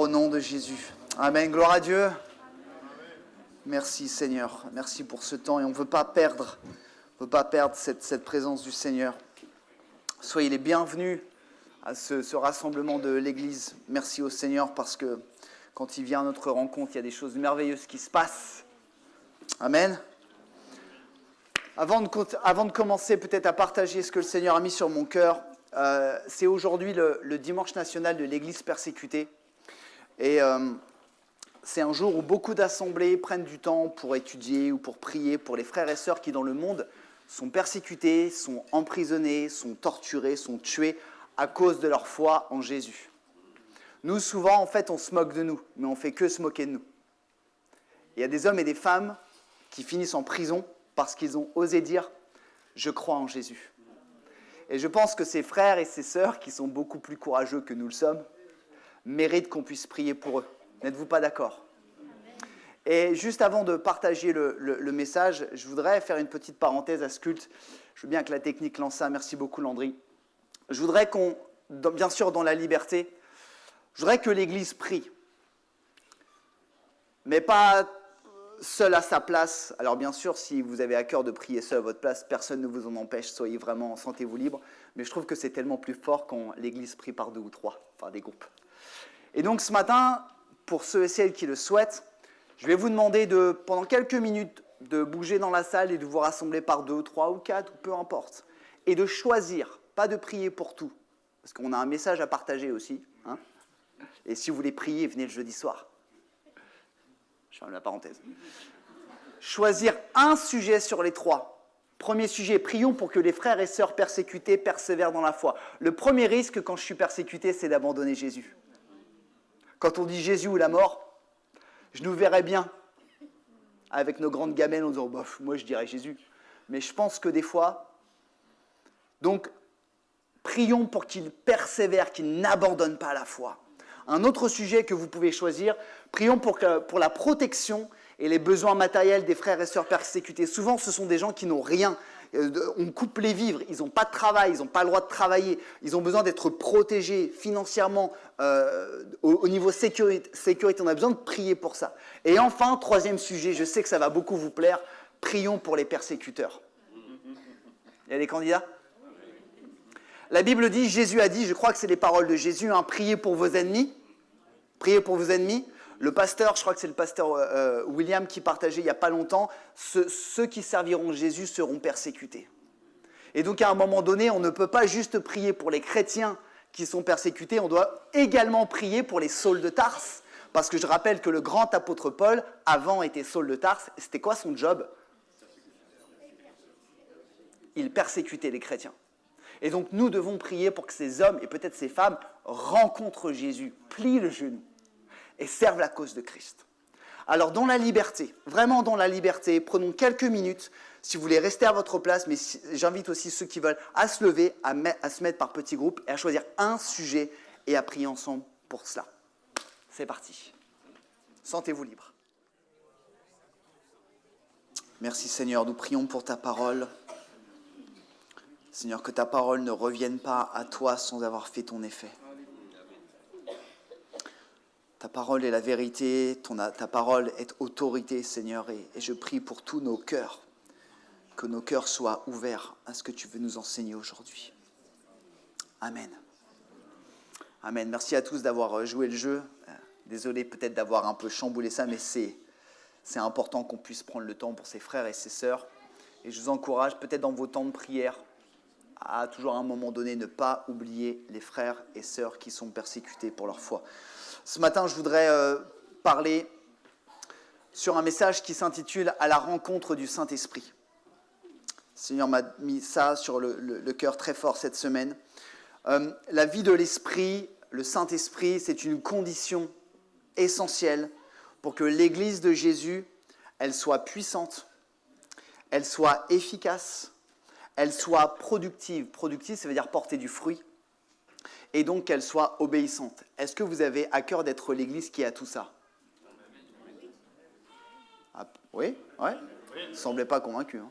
nom de Jésus. Amen. Gloire à Dieu. Merci Seigneur. Merci pour ce temps. Et on ne veut pas perdre cette présence du Seigneur. Soyez les bienvenus à ce rassemblement de l'Église. Merci au Seigneur parce que quand il vient à notre rencontre, il y a des choses merveilleuses qui se passent. Amen. Avant de commencer peut-être à partager ce que le Seigneur a mis sur mon cœur, c'est aujourd'hui le dimanche national de l'Église persécutée. Et c'est un jour où beaucoup d'assemblées prennent du temps pour étudier ou pour prier pour les frères et sœurs qui dans le monde sont persécutés, sont emprisonnés, sont torturés, sont tués à cause de leur foi en Jésus. Nous, souvent, en fait, on se moque de nous, mais on ne fait que se moquer de nous. Il y a des hommes et des femmes qui finissent en prison parce qu'ils ont osé dire « Je crois en Jésus ». Et je pense que ces frères et ces sœurs, qui sont beaucoup plus courageux que nous le sommes, méritent qu'on puisse prier pour eux. N'êtes-vous pas d'accord ? Et juste avant de partager le message, je voudrais faire une petite parenthèse à ce culte. Je veux bien que la technique lance ça. Merci beaucoup, Landry. Je voudrais bien sûr dans la liberté, je voudrais que l'Église prie. Mais pas seul à sa place. Alors bien sûr, si vous avez à cœur de prier seul à votre place, personne ne vous en empêche. Soyez vraiment, sentez-vous libre. Mais je trouve que c'est tellement plus fort quand l'Église prie par deux ou trois, enfin des groupes. Et donc ce matin, pour ceux et celles qui le souhaitent, je vais vous demander pendant quelques minutes, de bouger dans la salle et de vous rassembler par 2, 3 ou 4, ou peu importe. Et de choisir, pas de prier pour tout, parce qu'on a un message à partager aussi. Hein, et si vous voulez prier, venez le jeudi soir. Je ferme la parenthèse. Choisir un sujet sur les 3. Premier sujet, prions pour que les frères et sœurs persécutés persévèrent dans la foi. Le premier risque quand je suis persécuté, c'est d'abandonner Jésus. Quand on dit Jésus ou la mort, je nous verrais bien avec nos grandes gamelles en disant bof, moi je dirais Jésus. Mais je pense que des fois, donc prions pour qu'ils persévèrent, qu'ils n'abandonnent pas la foi. Un autre sujet que vous pouvez choisir, prions pour la protection et les besoins matériels des frères et sœurs persécutés. Souvent, ce sont des gens qui n'ont rien. On coupe les vivres, ils n'ont pas de travail, ils n'ont pas le droit de travailler, ils ont besoin d'être protégés financièrement au niveau sécurité. On a besoin de prier pour ça. Et enfin, troisième sujet, je sais que ça va beaucoup vous plaire, prions pour les persécuteurs. Il y a des candidats ? La Bible dit, Jésus a dit, je crois que c'est les paroles de Jésus, hein, priez pour vos ennemis. Priez pour vos ennemis. Le pasteur, je crois que c'est le pasteur William qui partageait il n'y a pas longtemps, ceux qui serviront Jésus seront persécutés. Et donc à un moment donné, on ne peut pas juste prier pour les chrétiens qui sont persécutés, on doit également prier pour les Sauls de Tarse, parce que je rappelle que le grand apôtre Paul, avant, était Saul de Tarse, et c'était quoi son job ? Il persécutait les chrétiens. Et donc nous devons prier pour que ces hommes, et peut-être ces femmes, rencontrent Jésus, plient le genou, et servent la cause de Christ. Alors dans la liberté, vraiment dans la liberté, prenons quelques minutes, si vous voulez rester à votre place, mais j'invite aussi ceux qui veulent à se lever, à se mettre par petits groupes et à choisir un sujet et à prier ensemble pour cela. C'est parti. Sentez-vous libre. Merci Seigneur, nous prions pour ta parole. Seigneur, que ta parole ne revienne pas à toi sans avoir fait ton effet. Ta parole est la vérité, ta parole est autorité, Seigneur, et je prie pour tous nos cœurs, que nos cœurs soient ouverts à ce que tu veux nous enseigner aujourd'hui. Amen. Amen. Merci à tous d'avoir joué le jeu. Désolé peut-être d'avoir un peu chamboulé ça, mais c'est important qu'on puisse prendre le temps pour ses frères et ses sœurs. Et je vous encourage peut-être dans vos temps de prière à toujours à un moment donné ne pas oublier les frères et sœurs qui sont persécutés pour leur foi. Ce matin, je voudrais parler sur un message qui s'intitule « À la rencontre du Saint-Esprit ». Le Seigneur m'a mis ça sur le cœur très fort cette semaine. La vie de l'Esprit, le Saint-Esprit, c'est une condition essentielle pour que l'Église de Jésus, elle soit puissante, elle soit efficace, elle soit productive. Productive, ça veut dire porter du fruit. Et donc qu'elle soit obéissante. Est-ce que vous avez à cœur d'être l'Église qui a tout ça ? Ah, oui ? Ouais ? Vous ne semblez pas convaincu. Hein ?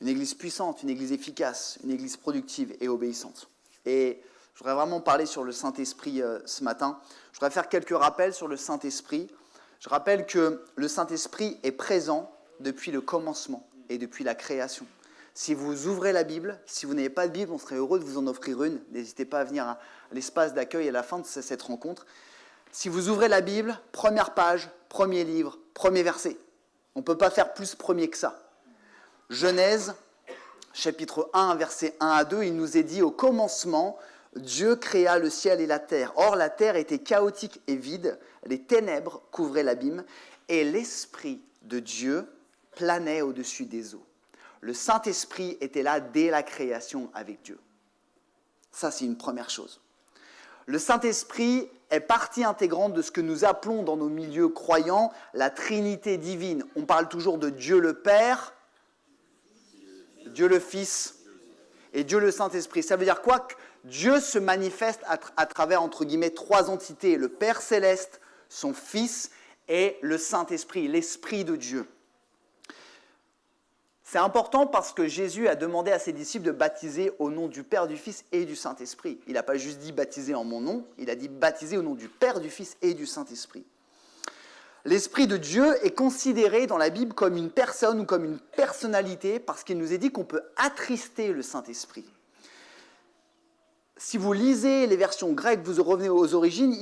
Une Église puissante, une Église efficace, une Église productive et obéissante. Et Je voudrais vraiment parler sur le Saint-Esprit ce matin. Je voudrais faire quelques rappels sur le Saint-Esprit. Je rappelle que le Saint-Esprit est présent depuis le commencement et depuis la création. Si vous ouvrez la Bible, si vous n'avez pas de Bible, on serait heureux de vous en offrir une. N'hésitez pas à venir à l'espace d'accueil à la fin de cette rencontre. Si vous ouvrez la Bible, première page, premier livre, premier verset. On ne peut pas faire plus premier que ça. Genèse, chapitre 1, versets 1 à 2, il nous est dit « Au commencement, Dieu créa le ciel et la terre. Or, la terre était chaotique et vide, les ténèbres couvraient l'abîme, et l'Esprit de Dieu planait au-dessus des eaux. » Le Saint-Esprit était là dès la création avec Dieu. Ça, c'est une première chose. Le Saint-Esprit est partie intégrante de ce que nous appelons dans nos milieux croyants la Trinité divine. On parle toujours de Dieu le Père, Dieu le Fils et Dieu le Saint-Esprit. Ça veut dire quoi? Que Dieu se manifeste à travers, entre guillemets, trois entités. Le Père céleste, son Fils et le Saint-Esprit, l'Esprit de Dieu. C'est important parce que Jésus a demandé à ses disciples de baptiser au nom du Père, du Fils et du Saint-Esprit. Il n'a pas juste dit baptiser en mon nom, il a dit baptiser au nom du Père, du Fils et du Saint-Esprit. L'Esprit de Dieu est considéré dans la Bible comme une personne ou comme une personnalité parce qu'il nous est dit qu'on peut attrister le Saint-Esprit. Si vous lisez les versions grecques, vous revenez aux origines,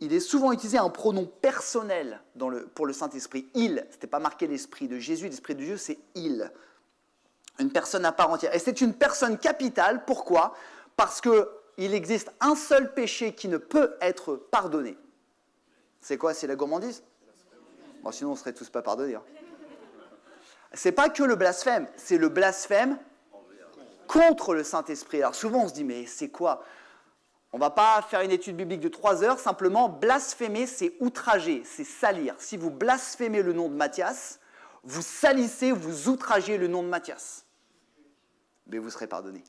il est souvent utilisé un pronom personnel pour le Saint-Esprit. Il, ce n'était pas marqué l'Esprit de Jésus, l'Esprit de Dieu, c'est il. Une personne à part entière. Et c'est une personne capitale, pourquoi? Parce qu'il existe un seul péché qui ne peut être pardonné. C'est quoi? C'est la gourmandise? Bon, sinon, on ne serait tous pas pardonnés. Hein. Ce n'est pas que le blasphème, c'est le blasphème contre le Saint-Esprit. Alors souvent, on se dit, mais c'est quoi? On ne va pas faire une étude biblique de 3 heures, simplement, blasphémer, c'est outrager, c'est salir. Si vous blasphémez le nom de Matthias, vous salissez, vous outragez le nom de Matthias. Mais vous serez pardonné.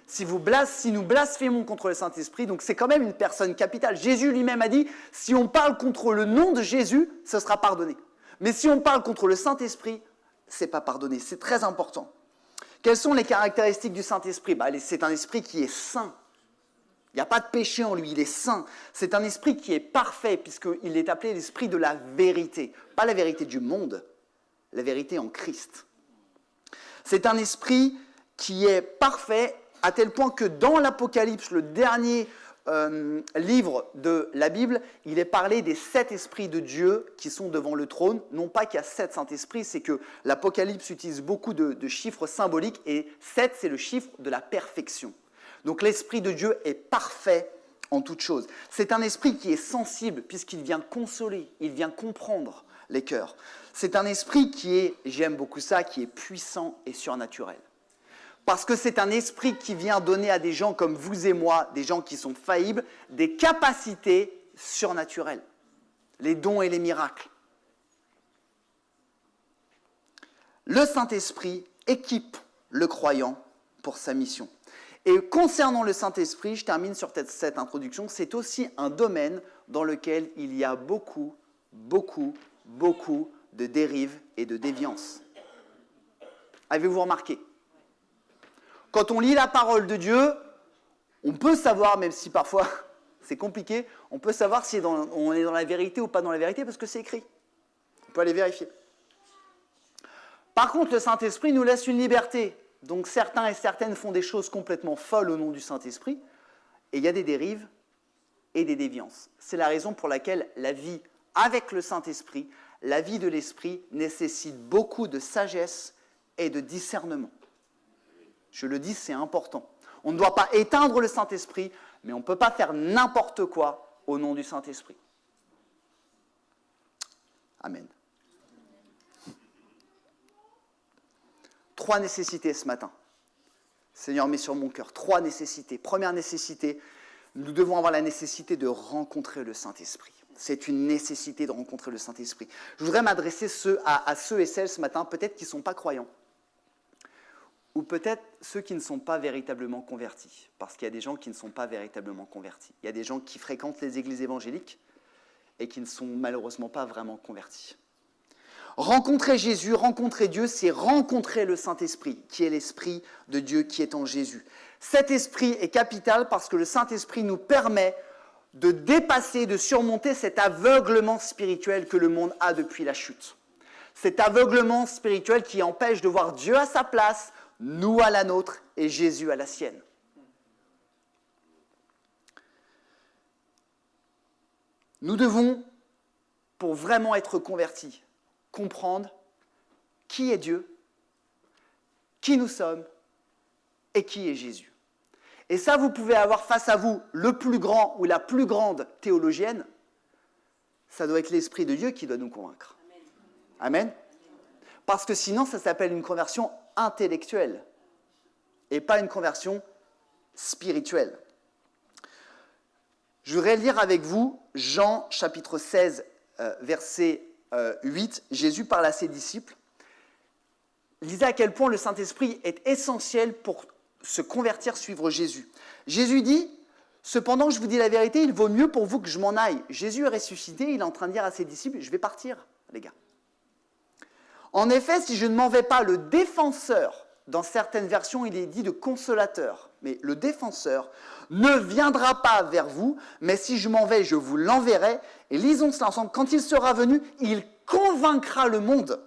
Si nous blasphémons contre le Saint-Esprit, donc c'est quand même une personne capitale. Jésus lui-même a dit, si on parle contre le nom de Jésus, ce sera pardonné. Mais si on parle contre le Saint-Esprit, ce n'est pas pardonné. C'est très important. Quelles sont les caractéristiques du Saint-Esprit? C'est un esprit qui est saint. Il n'y a pas de péché en lui, il est saint. C'est un esprit qui est parfait, puisqu'il est appelé l'esprit de la vérité. Pas la vérité du monde, la vérité en Christ. C'est un esprit qui est parfait, à tel point que dans l'Apocalypse, le dernier livre de la Bible, il est parlé des 7 esprits de Dieu qui sont devant le trône. Non pas qu'il y a 7 Saint-Esprits, c'est que l'Apocalypse utilise beaucoup de chiffres symboliques et 7, c'est le chiffre de la perfection. Donc l'Esprit de Dieu est parfait en toutes choses. C'est un esprit qui est sensible puisqu'il vient consoler, il vient comprendre les cœurs. C'est un esprit qui est, j'aime beaucoup ça, qui est puissant et surnaturel. Parce que c'est un esprit qui vient donner à des gens comme vous et moi, des gens qui sont faillibles, des capacités surnaturelles, les dons et les miracles. Le Saint-Esprit équipe le croyant pour sa mission. Et concernant le Saint-Esprit, je termine sur cette introduction, c'est aussi un domaine dans lequel il y a beaucoup de dérives et de déviances. Avez-vous remarqué? Quand on lit la parole de Dieu, on peut savoir, même si parfois c'est compliqué, on peut savoir si on est dans la vérité ou pas dans la vérité parce que c'est écrit. On peut aller vérifier. Par contre, le Saint-Esprit nous laisse une liberté. Donc certains et certaines font des choses complètement folles au nom du Saint-Esprit, et il y a des dérives et des déviances. C'est la raison pour laquelle la vie avec le Saint-Esprit, la vie de l'Esprit nécessite beaucoup de sagesse et de discernement. Je le dis, c'est important. On ne doit pas éteindre le Saint-Esprit, mais on ne peut pas faire n'importe quoi au nom du Saint-Esprit. Amen. 3 nécessités ce matin. Seigneur met sur mon cœur 3 nécessités. Première nécessité, nous devons avoir la nécessité de rencontrer le Saint-Esprit. C'est une nécessité de rencontrer le Saint-Esprit. Je voudrais m'adresser à ceux et celles ce matin, peut-être qui ne sont pas croyants, ou peut-être ceux qui ne sont pas véritablement convertis, parce qu'il y a des gens qui ne sont pas véritablement convertis. Il y a des gens qui fréquentent les églises évangéliques et qui ne sont malheureusement pas vraiment convertis. Rencontrer Jésus, rencontrer Dieu, c'est rencontrer le Saint-Esprit, qui est l'Esprit de Dieu qui est en Jésus. Cet esprit est capital parce que le Saint-Esprit nous permet de dépasser, de surmonter cet aveuglement spirituel que le monde a depuis la chute. Cet aveuglement spirituel qui empêche de voir Dieu à sa place, nous à la nôtre et Jésus à la sienne. Nous devons, pour vraiment être convertis, comprendre qui est Dieu, qui nous sommes et qui est Jésus. Et ça, vous pouvez avoir face à vous le plus grand ou la plus grande théologienne, ça doit être l'Esprit de Dieu qui doit nous convaincre. Amen. Parce que sinon, ça s'appelle une conversion intellectuelle et pas une conversion spirituelle. Je voudrais lire avec vous Jean chapitre 16, verset 8. Jésus parle à ses disciples. Lisez à quel point le Saint-Esprit est essentiel pour se convertir, suivre Jésus. Jésus dit, « Cependant, je vous dis la vérité, il vaut mieux pour vous que je m'en aille. » Jésus est ressuscité, il est en train de dire à ses disciples, « Je vais partir, les gars. » En effet, si je ne m'en vais pas, le défenseur, dans certaines versions, il est dit de consolateur, mais le défenseur ne viendra pas vers vous, mais si je m'en vais, je vous l'enverrai. Et lisons cela ensemble. Quand il sera venu, il convaincra le monde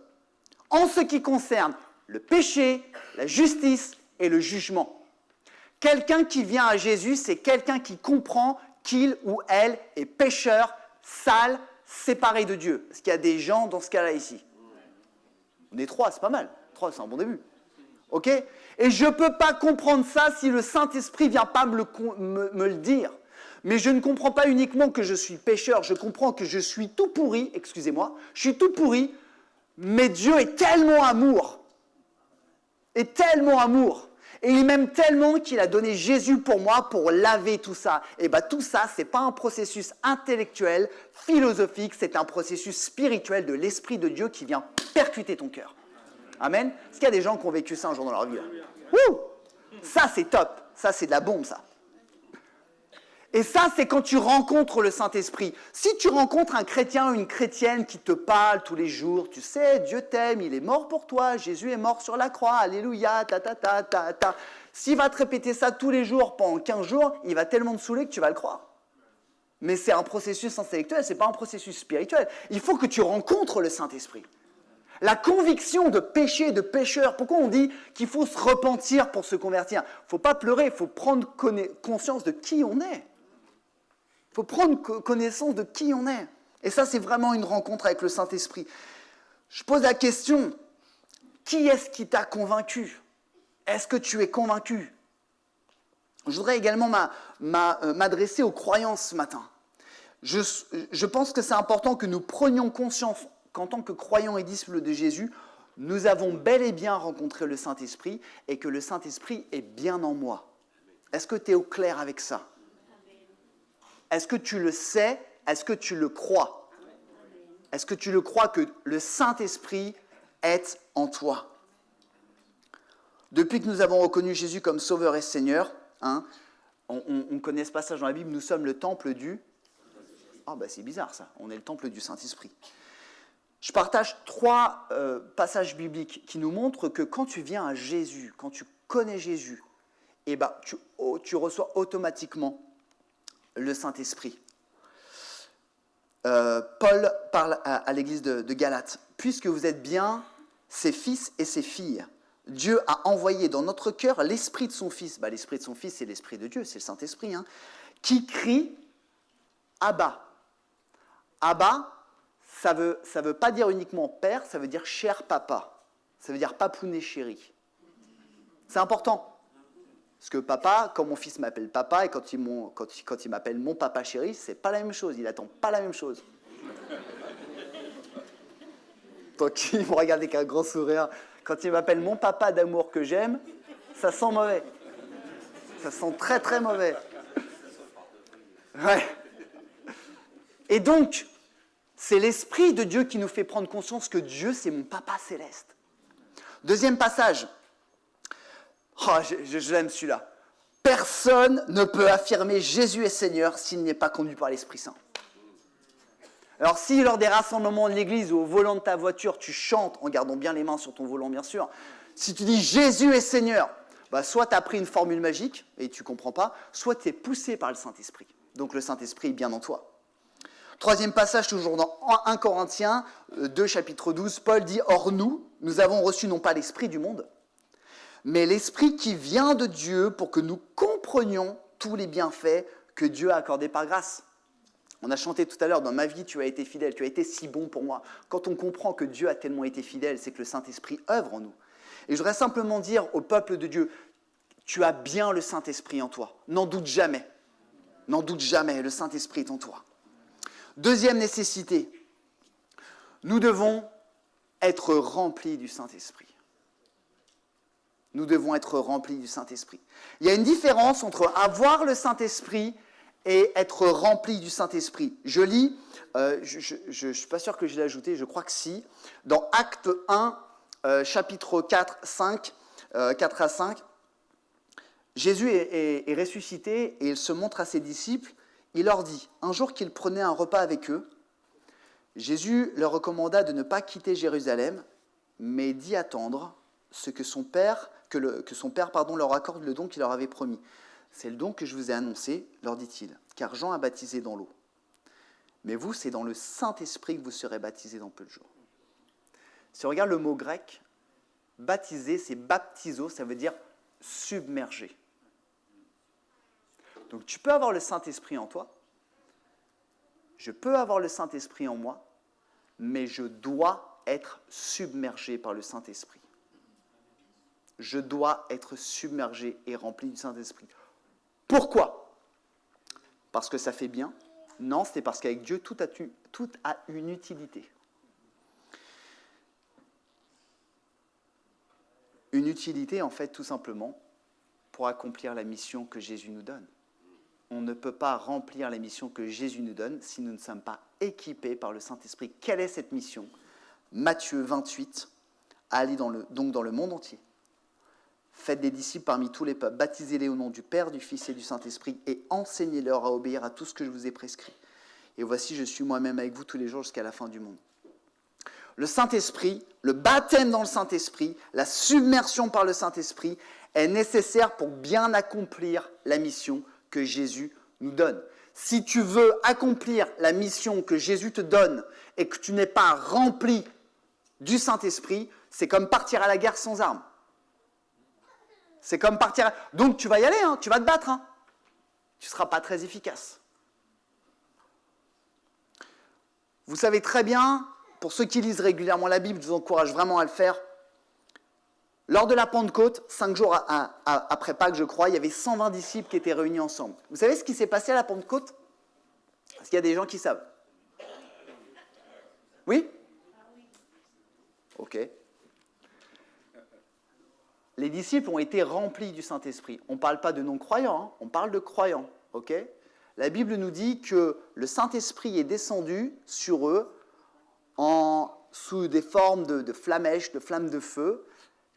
en ce qui concerne le péché, la justice et le jugement. Quelqu'un qui vient à Jésus, c'est quelqu'un qui comprend qu'il ou elle est pécheur, sale, séparé de Dieu. Est-ce qu'il y a des gens dans ce cas-là ici? On est 3, c'est pas mal. 3, c'est un bon début. Ok? Et je ne peux pas comprendre ça si le Saint-Esprit ne vient pas me le dire. Mais je ne comprends pas uniquement que je suis pécheur, je comprends que je suis tout pourri, excusez-moi, je suis tout pourri, mais Dieu est tellement amour. Et il m'aime tellement qu'il a donné Jésus pour moi pour laver tout ça. Et bien tout ça, ce n'est pas un processus intellectuel, philosophique, c'est un processus spirituel de l'Esprit de Dieu qui vient percuter ton cœur. Amen. Est-ce qu'il y a des gens qui ont vécu ça un jour dans leur vie? Wouh! Ça, c'est top. Ça, c'est de la bombe, ça. Et ça, c'est quand tu rencontres le Saint-Esprit. Si tu rencontres un chrétien ou une chrétienne qui te parle tous les jours, tu sais, Dieu t'aime, il est mort pour toi, Jésus est mort sur la croix, alléluia, ta. S'il va te répéter ça tous les jours pendant 15 jours, il va tellement te saouler que tu vas le croire. Mais c'est un processus intellectuel, ce n'est pas un processus spirituel. Il faut que tu rencontres le Saint-Esprit. La conviction de péché, de pécheur, pourquoi on dit qu'il faut se repentir pour se convertir? Il ne faut pas pleurer, il faut prendre conscience de qui on est. Il faut prendre connaissance de qui on est. Et ça, c'est vraiment une rencontre avec le Saint-Esprit. Je pose la question, qui est-ce qui t'a convaincu? Est-ce que tu es convaincu? Je voudrais également m'adresser aux croyants ce matin. Je pense que c'est important que nous prenions conscience qu'en tant que croyants et disciples de Jésus, nous avons bel et bien rencontré le Saint-Esprit et que le Saint-Esprit est bien en moi. Est-ce que tu es au clair avec ça? Est-ce que tu le sais? Est-ce que tu le crois? Est-ce que tu le crois que le Saint-Esprit est en toi? Depuis que nous avons reconnu Jésus comme Sauveur et Seigneur, on connaît ce passage dans la Bible, nous sommes le temple du... Ah ben c'est bizarre ça, on est le temple du Saint-Esprit. Je partage 3 passages bibliques qui nous montrent que quand tu viens à Jésus, quand tu connais Jésus, eh ben, tu reçois automatiquement le Saint-Esprit. Paul parle à l'église de Galate. « Puisque vous êtes bien ses fils et ses filles, Dieu a envoyé dans notre cœur l'Esprit de son Fils. » L'Esprit de son Fils, c'est l'Esprit de Dieu, c'est le Saint-Esprit, qui crie « Abba ». Abba, ça veut pas dire uniquement père, ça veut dire cher papa. Ça veut dire papounet chéri. C'est important. Parce que papa, quand mon fils m'appelle papa et quand il m'appelle mon papa chéri, c'est pas la même chose. Il attend pas la même chose. Donc il me regarde avec un grand sourire. Quand il m'appelle mon papa d'amour que j'aime, ça sent mauvais. Ça sent très très mauvais. Ouais. Et donc, c'est l'Esprit de Dieu qui nous fait prendre conscience que Dieu, c'est mon papa céleste. Deuxième passage. Oh, je l'aime celui-là. Personne ne peut affirmer Jésus est Seigneur s'il n'est pas conduit par l'Esprit Saint. Alors si lors des rassemblements de l'église ou au volant de ta voiture, tu chantes en gardant bien les mains sur ton volant bien sûr, si tu dis Jésus est Seigneur, soit tu as pris une formule magique et tu ne comprends pas, soit tu es poussé par le Saint-Esprit. Donc le Saint-Esprit est bien en toi. Troisième passage, toujours dans 1 Corinthiens 2, chapitre 12, Paul dit « Or nous avons reçu non pas l'Esprit du monde, mais l'Esprit qui vient de Dieu pour que nous comprenions tous les bienfaits que Dieu a accordés par grâce. » On a chanté tout à l'heure, dans ma vie, tu as été fidèle, tu as été si bon pour moi. Quand on comprend que Dieu a tellement été fidèle, c'est que le Saint-Esprit œuvre en nous. Et je voudrais simplement dire au peuple de Dieu, tu as bien le Saint-Esprit en toi. N'en doute jamais. N'en doute jamais, le Saint-Esprit est en toi. Deuxième nécessité, nous devons être remplis du Saint-Esprit. Nous devons être remplis du Saint-Esprit. Il y a une différence entre avoir le Saint-Esprit et être rempli du Saint-Esprit. Je lis, je ne suis pas sûr que je l'ai ajouté, je crois que si, dans Acte 1, chapitre 4, 5, 4 à 5, Jésus est ressuscité et il se montre à ses disciples. Il leur dit, un jour qu'il prenait un repas avec eux, Jésus leur recommanda de ne pas quitter Jérusalem, mais d'y attendre ce que son Père, leur accorde le don qu'il leur avait promis. C'est le don que je vous ai annoncé, leur dit-il, car Jean a baptisé dans l'eau. Mais vous, c'est dans le Saint-Esprit que vous serez baptisés dans peu de jours. Si on regarde le mot grec, baptiser, c'est baptizo, ça veut dire submerger. Donc tu peux avoir le Saint-Esprit en toi, je peux avoir le Saint-Esprit en moi, mais je dois être submergé par le Saint-Esprit. Je dois être submergé et rempli du Saint-Esprit. Pourquoi ? Parce que ça fait bien ? Non, c'est parce qu'avec Dieu, tout a une utilité. Une utilité, en fait, tout simplement, pour accomplir la mission que Jésus nous donne. On ne peut pas remplir la mission que Jésus nous donne si nous ne sommes pas équipés par le Saint-Esprit. Quelle est cette mission ? Matthieu 28, allez donc dans le monde entier. Faites des disciples parmi tous les peuples, baptisez-les au nom du Père, du Fils et du Saint-Esprit, et enseignez-leur à obéir à tout ce que je vous ai prescrit. Et voici, je suis moi-même avec vous tous les jours jusqu'à la fin du monde. Le Saint-Esprit, le baptême dans le Saint-Esprit, la submersion par le Saint-Esprit est nécessaire pour bien accomplir la mission que Jésus nous donne. Si tu veux accomplir la mission que Jésus te donne et que tu n'es pas rempli du Saint-Esprit, c'est comme partir à la guerre sans armes. C'est comme partir... Donc tu vas y aller, hein, tu vas te battre. Hein. Tu ne seras pas très efficace. Vous savez très bien, pour ceux qui lisent régulièrement la Bible, je vous encourage vraiment à le faire. Lors de la Pentecôte, 5 jours après Pâques, je crois, il y avait 120 disciples qui étaient réunis ensemble. Vous savez ce qui s'est passé à la Pentecôte ? Est-ce qu'il y a des gens qui savent ? Oui ? Ok. Les disciples ont été remplis du Saint-Esprit. On ne parle pas de non-croyants, hein, on parle de croyants. Ok ? La Bible nous dit que le Saint-Esprit est descendu sur eux sous des formes de flamèches, de flammes de feu.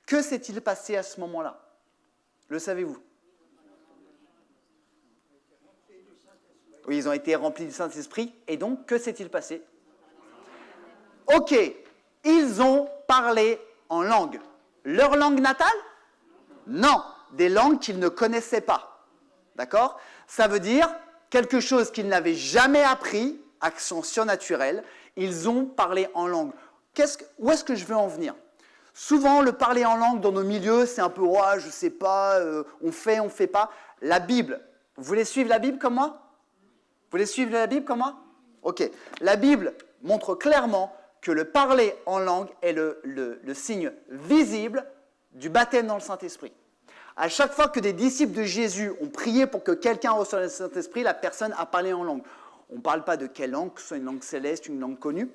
Que s'est-il passé à ce moment-là ? Le savez-vous ? Oui, ils ont été remplis du Saint-Esprit. Et donc, que s'est-il passé ? Ok, ils ont parlé en langue. Leur langue natale ? Non, des langues qu'ils ne connaissaient pas. D'accord ? Ça veut dire quelque chose qu'ils n'avaient jamais appris, action surnaturelle, ils ont parlé en langue. Où est-ce que je veux en venir ? Souvent, le parler en langue dans nos milieux, c'est un peu « ouais, je ne sais pas, on fait pas ». La Bible, vous voulez suivre la Bible comme moi ? Vous voulez suivre la Bible comme moi ? Ok. La Bible montre clairement que le parler en langue est le signe visible du baptême dans le Saint-Esprit. À chaque fois que des disciples de Jésus ont prié pour que quelqu'un reçoive le Saint-Esprit, la personne a parlé en langue. On ne parle pas de quelle langue, que ce soit une langue céleste, une langue connue.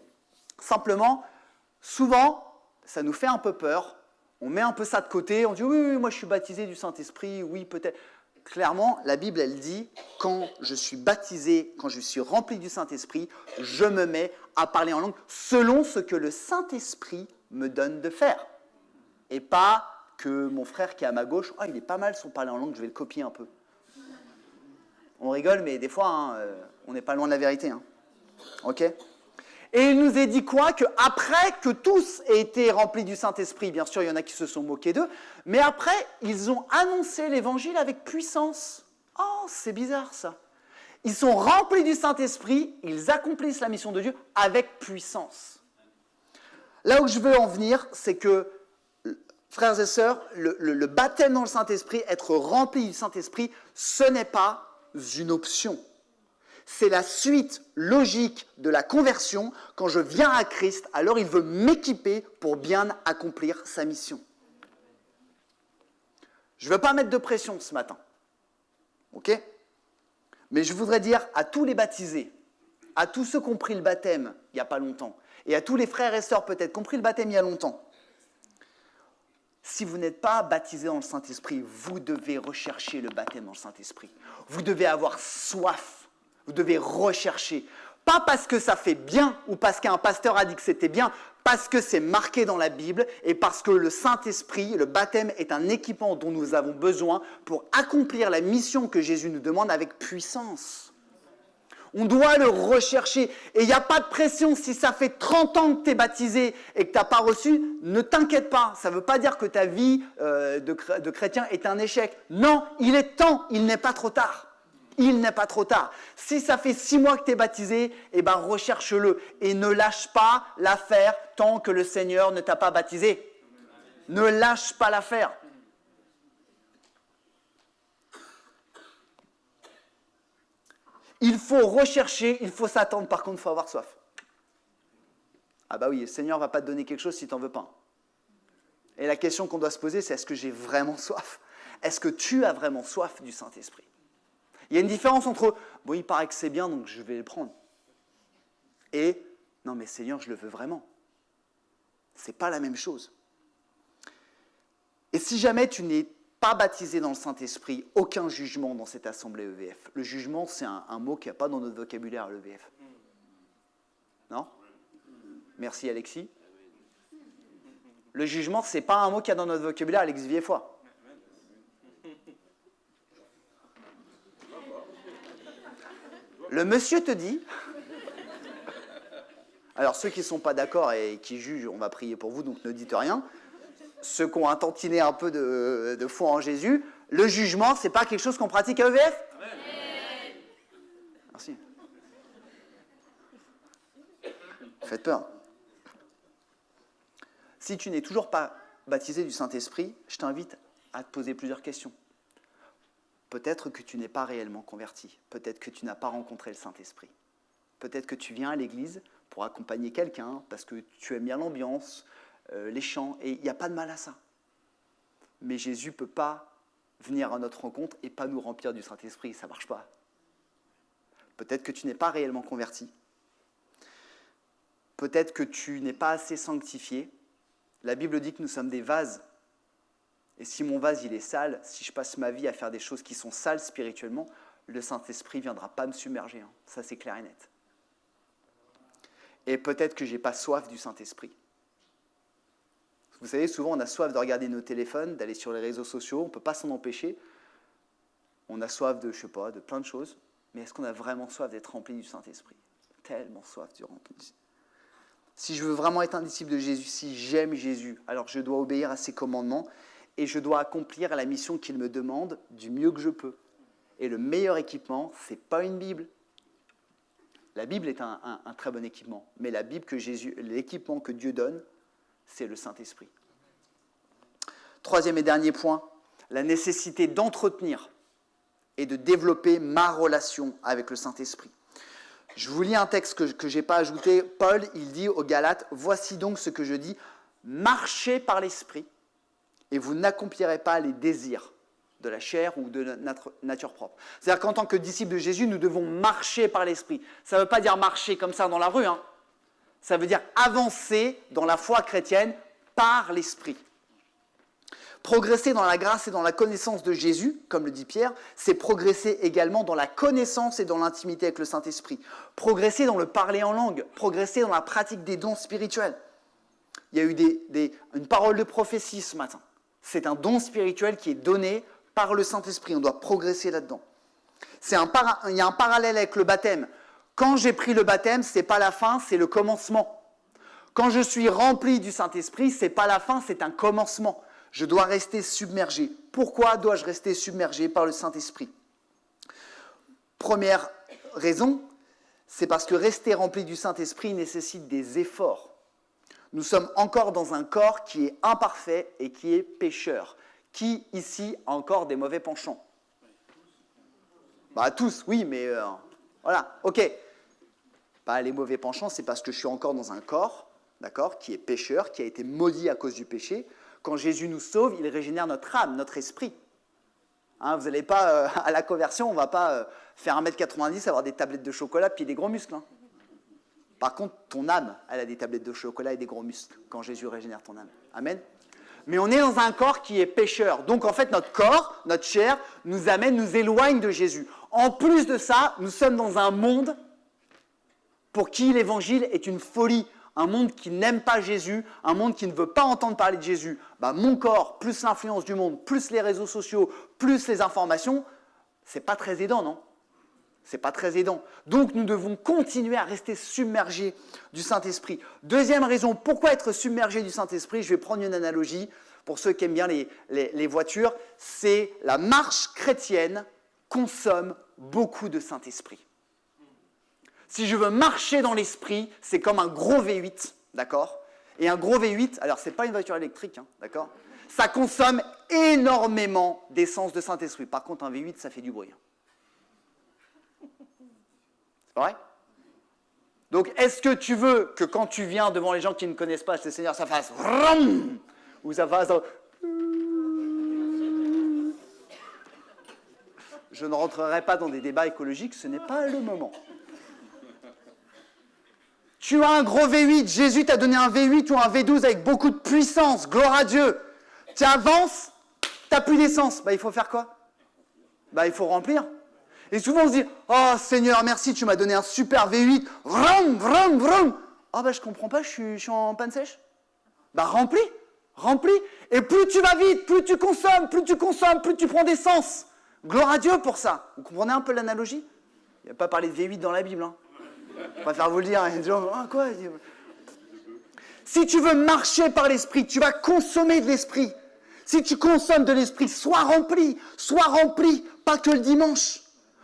Simplement, souvent, ça nous fait un peu peur. On met un peu ça de côté. On dit oui, moi je suis baptisé du Saint-Esprit, oui, peut-être. Clairement, la Bible, elle dit, quand je suis baptisé, quand je suis rempli du Saint-Esprit, je me mets à parler en langue selon ce que le Saint-Esprit me donne de faire. Et pas que mon frère qui est à ma gauche, il est pas mal son parler en langue, je vais le copier un peu. On rigole, mais des fois, on n'est pas loin de la vérité. Hein. Ok ? Et il nous est dit quoi? Qu'après que tous aient été remplis du Saint-Esprit, bien sûr, il y en a qui se sont moqués d'eux, mais après, ils ont annoncé l'évangile avec puissance. Oh, c'est bizarre ça. Ils sont remplis du Saint-Esprit, ils accomplissent la mission de Dieu avec puissance. Là où je veux en venir, c'est que, frères et sœurs, le baptême dans le Saint-Esprit, être rempli du Saint-Esprit, ce n'est pas une option. C'est la suite logique de la conversion. Quand je viens à Christ, alors il veut m'équiper pour bien accomplir sa mission. Je ne veux pas mettre de pression ce matin. Ok ? Mais je voudrais dire à tous les baptisés, à tous ceux qui ont pris le baptême il n'y a pas longtemps, et à tous les frères et sœurs peut-être qui ont pris le baptême il y a longtemps, si vous n'êtes pas baptisés dans le Saint-Esprit, vous devez rechercher le baptême dans le Saint-Esprit. Vous devez avoir soif. Vous devez rechercher. Pas parce que ça fait bien ou parce qu'un pasteur a dit que c'était bien, parce que c'est marqué dans la Bible et parce que le Saint-Esprit, le baptême est un équipement dont nous avons besoin pour accomplir la mission que Jésus nous demande avec puissance. On doit le rechercher. Et il n'y a pas de pression. Si ça fait 30 ans que tu es baptisé et que tu n'as pas reçu, ne t'inquiète pas. Ça ne veut pas dire que ta vie de chrétien est un échec. Non, il est temps, il n'est pas trop tard. Il n'est pas trop tard. Si ça fait 6 mois que tu es baptisé, eh ben recherche-le et ne lâche pas l'affaire tant que le Seigneur ne t'a pas baptisé. Ne lâche pas l'affaire. Il faut rechercher, il faut s'attendre. Par contre, il faut avoir soif. Ah bah oui, le Seigneur ne va pas te donner quelque chose si tu n'en veux pas. Et la question qu'on doit se poser, c'est est-ce que j'ai vraiment soif? Est-ce que tu as vraiment soif du Saint-Esprit? Il y a une différence entre « bon, il paraît que c'est bien, donc je vais le prendre » et « non, mais Seigneur, je le veux vraiment ». Ce n'est pas la même chose. Et si jamais tu n'es pas baptisé dans le Saint-Esprit, aucun jugement dans cette assemblée EVF. Le jugement, c'est un mot qu'il n'y a pas dans notre vocabulaire à l'EVF. Non? Merci Alexis. Le jugement, ce n'est pas un mot qu'il y a dans notre vocabulaire, Alex Viefoy. Le monsieur te dit, alors ceux qui ne sont pas d'accord et qui jugent, on va prier pour vous, donc ne dites rien. Ceux qui ont un tantinet un peu de foi en Jésus, le jugement, ce n'est pas quelque chose qu'on pratique à EVF? Amen. Merci. Faites peur. Si tu n'es toujours pas baptisé du Saint-Esprit, je t'invite à te poser plusieurs questions. Peut-être que tu n'es pas réellement converti. Peut-être que tu n'as pas rencontré le Saint-Esprit. Peut-être que tu viens à l'église pour accompagner quelqu'un parce que tu aimes bien l'ambiance, les chants, et il n'y a pas de mal à ça. Mais Jésus ne peut pas venir à notre rencontre et pas nous remplir du Saint-Esprit. Ça ne marche pas. Peut-être que tu n'es pas réellement converti. Peut-être que tu n'es pas assez sanctifié. La Bible dit que nous sommes des vases. Et si mon vase il est sale, si je passe ma vie à faire des choses qui sont sales spirituellement, le Saint-Esprit ne viendra pas me submerger. Ça, c'est clair et net. Et peut-être que je n'ai pas soif du Saint-Esprit. Vous savez, souvent on a soif de regarder nos téléphones, d'aller sur les réseaux sociaux, on ne peut pas s'en empêcher. On a soif de, je ne sais pas, de plein de choses. Mais est-ce qu'on a vraiment soif d'être rempli du Saint-Esprit? Tellement soif du rempli. Si je veux vraiment être un disciple de Jésus, si j'aime Jésus, alors je dois obéir à ses commandements et je dois accomplir la mission qu'il me demande du mieux que je peux. Et le meilleur équipement, ce n'est pas une Bible. La Bible est un très bon équipement, mais la Bible que Jésus, l'équipement que Dieu donne, c'est le Saint-Esprit. Troisième et dernier point, la nécessité d'entretenir et de développer ma relation avec le Saint-Esprit. Je vous lis un texte que je n'ai pas ajouté. Paul, il dit aux Galates, « Voici donc ce que je dis, marchez par l'Esprit, et vous n'accomplirez pas les désirs de la chair ou de notre nature propre. » C'est-à-dire qu'en tant que disciples de Jésus, nous devons marcher par l'Esprit. Ça ne veut pas dire marcher comme ça dans la rue, hein. Ça veut dire avancer dans la foi chrétienne par l'Esprit. Progresser dans la grâce et dans la connaissance de Jésus, comme le dit Pierre, c'est progresser également dans la connaissance et dans l'intimité avec le Saint-Esprit. Progresser dans le parler en langue, progresser dans la pratique des dons spirituels. Il y a eu une parole de prophétie ce matin. C'est un don spirituel qui est donné par le Saint-Esprit. On doit progresser là-dedans. Il y a un parallèle avec le baptême. Quand j'ai pris le baptême, ce n'est pas la fin, c'est le commencement. Quand je suis rempli du Saint-Esprit, ce n'est pas la fin, c'est un commencement. Je dois rester submergé. Pourquoi dois-je rester submergé par le Saint-Esprit? Première raison, c'est parce que rester rempli du Saint-Esprit nécessite des efforts. Nous sommes encore dans un corps qui est imparfait et qui est pécheur. Qui, ici, a encore des mauvais penchants? Tous, oui, mais voilà, ok. Les mauvais penchants, c'est parce que je suis encore dans un corps, d'accord, qui est pécheur, qui a été maudit à cause du péché. Quand Jésus nous sauve, il régénère notre âme, notre esprit. Vous n'allez pas, à la conversion, on ne va pas faire 1m90, avoir des tablettes de chocolat puis des gros muscles. Par contre, ton âme, elle a des tablettes de chocolat et des gros muscles quand Jésus régénère ton âme. Amen. Mais on est dans un corps qui est pécheur. Donc en fait, notre corps, notre chair, nous éloigne de Jésus. En plus de ça, nous sommes dans un monde pour qui l'évangile est une folie. Un monde qui n'aime pas Jésus, un monde qui ne veut pas entendre parler de Jésus. Mon corps, plus l'influence du monde, plus les réseaux sociaux, plus les informations, c'est pas très aidant, non? C'est pas très aidant. Donc nous devons continuer à rester submergés du Saint-Esprit. Deuxième raison, pourquoi être submergé du Saint-Esprit? Je vais prendre une analogie pour ceux qui aiment bien les voitures. C'est la marche chrétienne consomme beaucoup de Saint-Esprit. Si je veux marcher dans l'esprit, c'est comme un gros V8, d'accord? Et un gros V8, alors c'est pas une voiture électrique, d'accord? Ça consomme énormément d'essence de Saint-Esprit. Par contre, un V8, ça fait du bruit. C'est pas vrai? Donc, est-ce que tu veux que quand tu viens devant les gens qui ne connaissent pas le Seigneur, ça fasse vroom, ou ça fasse... Je ne rentrerai pas dans des débats écologiques, ce n'est pas le moment. Tu as un gros V8, Jésus t'a donné un V8 ou un V12 avec beaucoup de puissance, gloire à Dieu. Tu avances, tu n'as plus d'essence. Il faut faire quoi? Il faut remplir. Et souvent on se dit, oh Seigneur, merci, tu m'as donné un super V8. Vroom, vroom, vroom. Je comprends pas, je suis en panne sèche. Remplis. Et plus tu vas vite, plus tu consommes, plus tu prends d'essence. Gloire à Dieu pour ça. Vous comprenez un peu l'analogie? Il n'y a pas parlé de V8 dans la Bible. Je préfère vous le dire. Quoi? Si tu veux marcher par l'esprit, tu vas consommer de l'esprit. Si tu consommes de l'esprit, sois rempli, pas que le dimanche.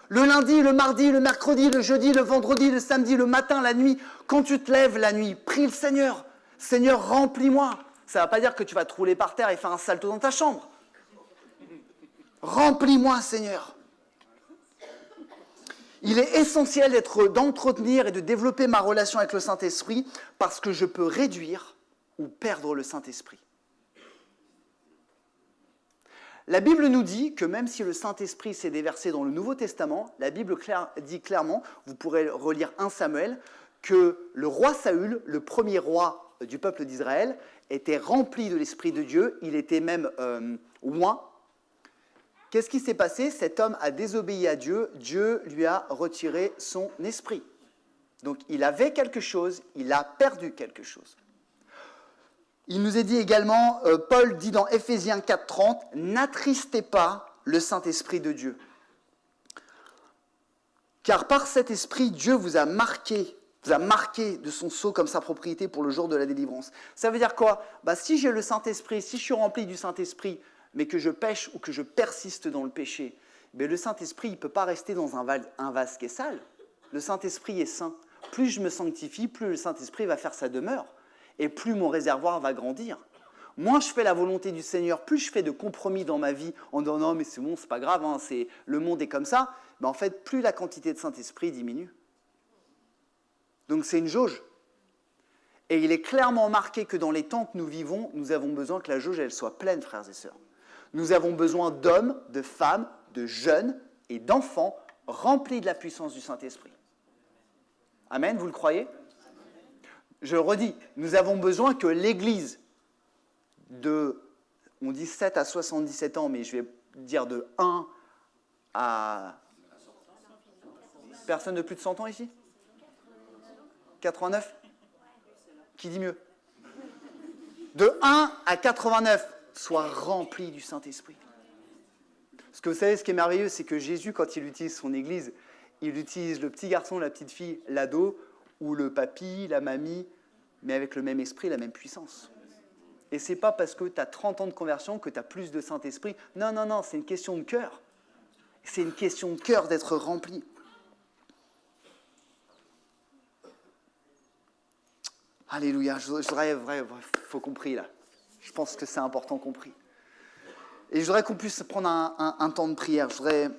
Le lundi, le mardi, le mercredi, le jeudi, le vendredi, le samedi, le matin, la nuit. Quand tu te lèves la nuit, prie le Seigneur. Seigneur, remplis-moi. Ça ne va pas dire que tu vas te rouler par terre et faire un salto dans ta chambre. Remplis-moi, Seigneur. Il est essentiel d'entretenir et de développer ma relation avec le Saint-Esprit parce que je peux réduire ou perdre le Saint-Esprit. La Bible nous dit que même si le Saint-Esprit s'est déversé dans le Nouveau Testament, la Bible dit clairement, vous pourrez relire 1 Samuel, que le roi Saül, le premier roi du peuple d'Israël, était rempli de l'Esprit de Dieu, il était même oint. Qu'est-ce qui s'est passé? Cet homme a désobéi à Dieu, Dieu lui a retiré son esprit. Donc il avait quelque chose, il a perdu quelque chose. Il nous est dit également, Paul dit dans Éphésiens 4,30, « N'attristez pas le Saint-Esprit de Dieu. Car par cet esprit, Dieu vous a marqué de son sceau comme sa propriété pour le jour de la délivrance. » Ça veut dire quoi? Si j'ai le Saint-Esprit, si je suis rempli du Saint-Esprit, mais que je pêche ou que je persiste dans le péché, le Saint-Esprit ne peut pas rester dans un vase qui est sale. Le Saint-Esprit est saint. Plus je me sanctifie, plus le Saint-Esprit va faire sa demeure. Et plus mon réservoir va grandir. Moins je fais la volonté du Seigneur, plus je fais de compromis dans ma vie en disant non mais c'est bon, c'est pas grave, le monde est comme ça, en fait plus la quantité de Saint-Esprit diminue. Donc c'est une jauge. Et il est clairement marqué que dans les temps que nous vivons, nous avons besoin que la jauge elle soit pleine, frères et sœurs. Nous avons besoin d'hommes, de femmes, de jeunes et d'enfants remplis de la puissance du Saint-Esprit. Amen, vous le croyez? Je le redis, nous avons besoin que l'Église on dit 7 à 77 ans, mais je vais dire de 1 à... Personne de plus de 100 ans ici? 89? Qui dit mieux? De 1 à 89, soit rempli du Saint-Esprit. Parce que vous savez, ce qui est merveilleux, c'est que Jésus, quand il utilise son Église, il utilise le petit garçon, la petite fille, l'ado, ou le papy, la mamie, mais avec le même esprit, la même puissance. Et ce n'est pas parce que tu as 30 ans de conversion que tu as plus de Saint-Esprit. Non, non, non, c'est une question de cœur. C'est une question de cœur d'être rempli. Alléluia, je voudrais, faut compris là. Je pense que c'est important compris. Et je voudrais qu'on puisse prendre un temps de prière. Je voudrais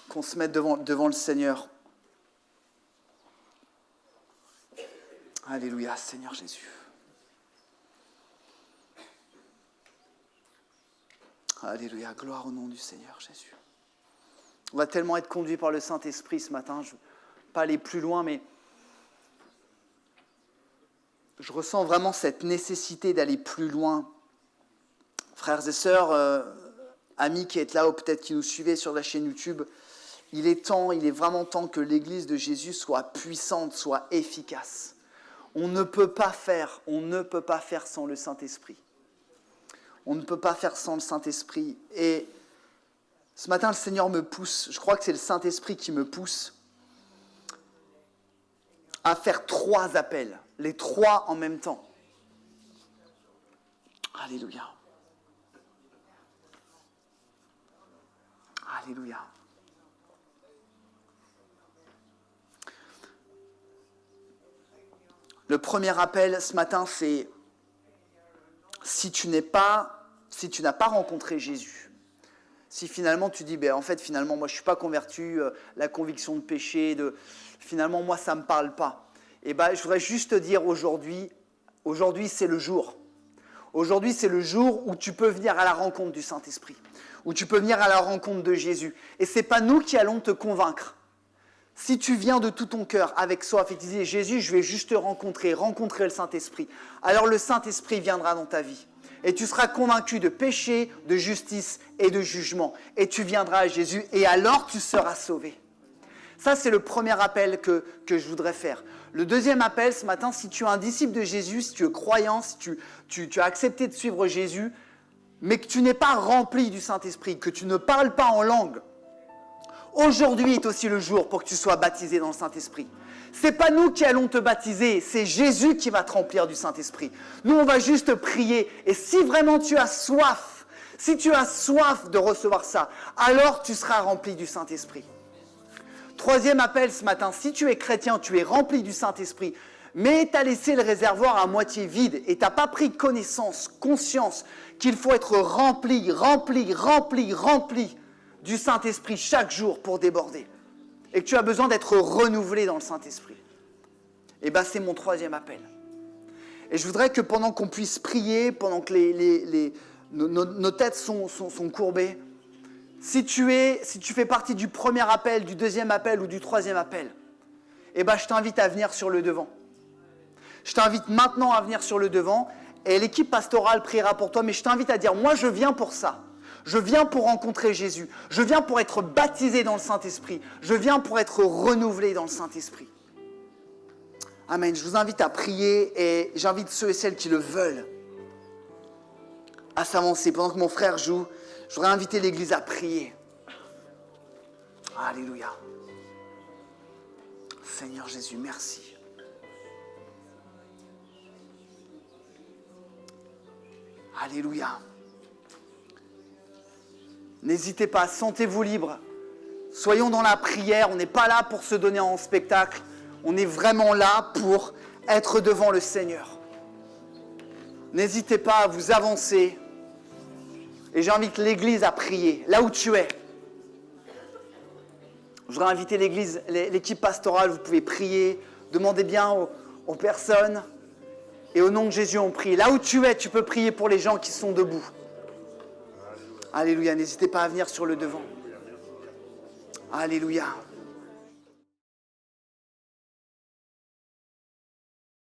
qu'on se mette devant le Seigneur. Alléluia, Seigneur Jésus. Alléluia, gloire au nom du Seigneur Jésus. On va tellement être conduit par le Saint-Esprit ce matin. Je ne vais pas aller plus loin, mais je ressens vraiment cette nécessité d'aller plus loin. Frères et sœurs, amis qui êtes là ou peut-être qui nous suivez sur la chaîne YouTube, il est vraiment temps que l'Église de Jésus soit puissante, soit efficace. On ne peut pas faire sans le Saint-Esprit. On ne peut pas faire sans le Saint-Esprit. Et ce matin, le Seigneur me pousse, je crois que c'est le Saint-Esprit qui me pousse à faire 3 appels, les 3 en même temps. Alléluia. Alléluia. Le premier appel ce matin, c'est si tu n'as pas rencontré Jésus, si finalement tu dis, moi je ne suis pas converti, la conviction de péché, finalement moi ça ne me parle pas, je voudrais juste te dire aujourd'hui c'est le jour. Aujourd'hui c'est le jour où tu peux venir à la rencontre du Saint-Esprit, où tu peux venir à la rencontre de Jésus. Et ce n'est pas nous qui allons te convaincre. Si tu viens de tout ton cœur avec soif et tu dis « Jésus, je vais juste te rencontrer le Saint-Esprit », alors le Saint-Esprit viendra dans ta vie. Et tu seras convaincu de péché, de justice et de jugement. Et tu viendras à Jésus et alors tu seras sauvé. Ça, c'est le premier appel que je voudrais faire. Le deuxième appel ce matin, si tu es un disciple de Jésus, si tu es croyant, si tu as accepté de suivre Jésus, mais que tu n'es pas rempli du Saint-Esprit, que tu ne parles pas en langue, aujourd'hui est aussi le jour pour que tu sois baptisé dans le Saint-Esprit. Ce n'est pas nous qui allons te baptiser, c'est Jésus qui va te remplir du Saint-Esprit. Nous, on va juste prier. Et si vraiment tu as soif, de recevoir ça, alors tu seras rempli du Saint-Esprit. Troisième appel ce matin, si tu es chrétien, tu es rempli du Saint-Esprit, mais tu as laissé le réservoir à moitié vide et tu n'as pas pris conscience qu'il faut être rempli du Saint-Esprit chaque jour pour déborder. Et que tu as besoin d'être renouvelé dans le Saint-Esprit. Et c'est mon troisième appel. Et je voudrais que pendant qu'on puisse prier, pendant que nos têtes sont courbées, si tu fais partie du premier appel, du deuxième appel ou du troisième appel, je t'invite à venir sur le devant. Je t'invite maintenant à venir sur le devant et l'équipe pastorale priera pour toi, mais je t'invite à dire, moi je viens pour ça. Je viens pour rencontrer Jésus. Je viens pour être baptisé dans le Saint-Esprit. Je viens pour être renouvelé dans le Saint-Esprit. Amen. Je vous invite à prier et j'invite ceux et celles qui le veulent à s'avancer. Pendant que mon frère joue, je voudrais inviter l'Église à prier. Alléluia. Seigneur Jésus, merci. Alléluia. N'hésitez pas, sentez-vous libre. Soyons dans la prière, on n'est pas là pour se donner en spectacle. On est vraiment là pour être devant le Seigneur. N'hésitez pas à vous avancer. Et j'invite l'Église à prier, là où tu es. Je voudrais inviter l'Église, l'équipe pastorale, vous pouvez prier. Demandez bien aux personnes. Et au nom de Jésus, on prie. Là où tu es, tu peux prier pour les gens qui sont debout. Alléluia, n'hésitez pas à venir sur le devant. Alléluia.